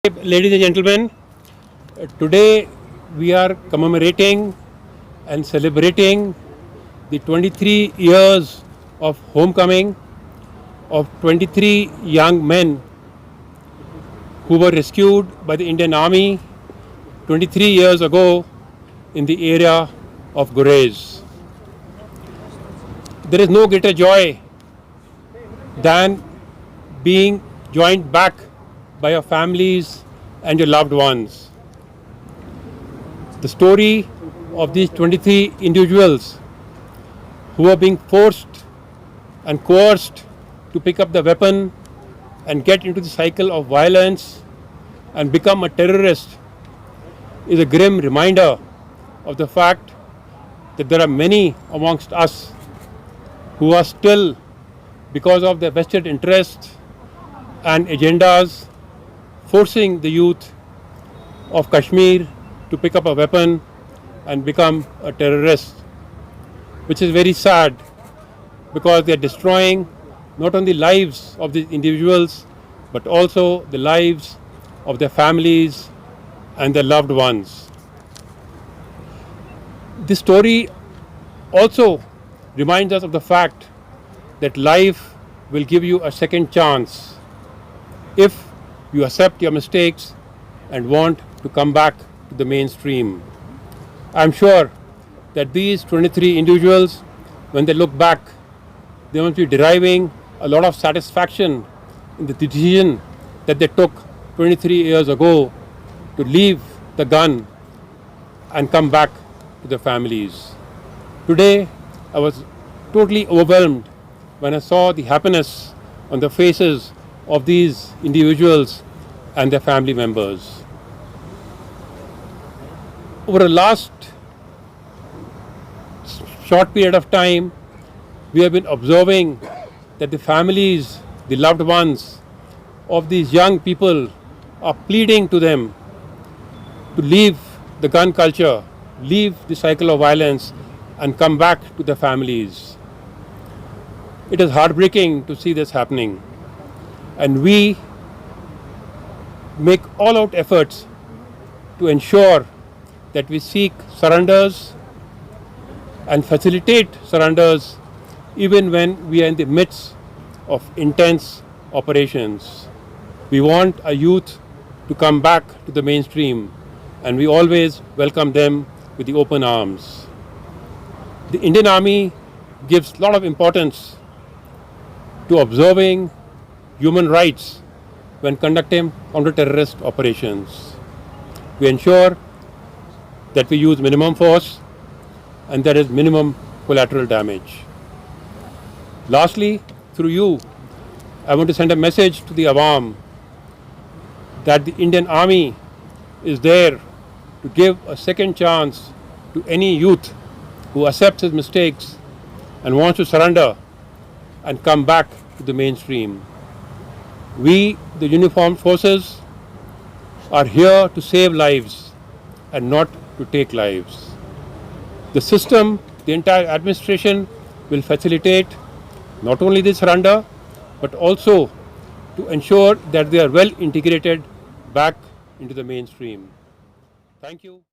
Ladies and gentlemen, today we are commemorating and celebrating the 23 years of homecoming of 23 young men who were rescued by the Indian Army 23 years ago in the area of Gurez. There is no greater joy than being joined back by your families and your loved ones. The story of these 23 individuals who are being forced and coerced to pick up the weapon and get into the cycle of violence and become a terrorist is a grim reminder of the fact that there are many amongst us who are still, because of their vested interests and agendas, forcing the youth of Kashmir to pick up a weapon and become a terrorist, which is very sad because they are destroying not only lives of these individuals but also the lives of their families and their loved ones. This story also reminds us of the fact that life will give you a second chance if you accept your mistakes and want to come back to the mainstream. I'm sure that these 23 individuals, when they look back, they must be deriving a lot of satisfaction in the decision that they took 23 years ago to leave the gun and come back to their families. Today, I was totally overwhelmed when I saw the happiness on the faces of these individuals and their family members. Over the last short period of time, we have been observing that the families, the loved ones of these young people are pleading to them to leave the gun culture, leave the cycle of violence and come back to their families. It is heartbreaking to see this happening. And we make all-out efforts to ensure that we seek surrenders and facilitate surrenders even when we are in the midst of intense operations. We want our youth to come back to the mainstream, and we always welcome them with the open arms. The Indian Army gives a lot of importance to observing human rights when conducting counter-terrorist operations. We ensure that we use minimum force and there is minimum collateral damage. Lastly, through you, I want to send a message to the Awam that the Indian Army is there to give a second chance to any youth who accepts his mistakes and wants to surrender and come back to the mainstream. We, the uniformed forces, are here to save lives and not to take lives. The system, the entire administration will facilitate not only the surrender but also to ensure that they are well integrated back into the mainstream. Thank you.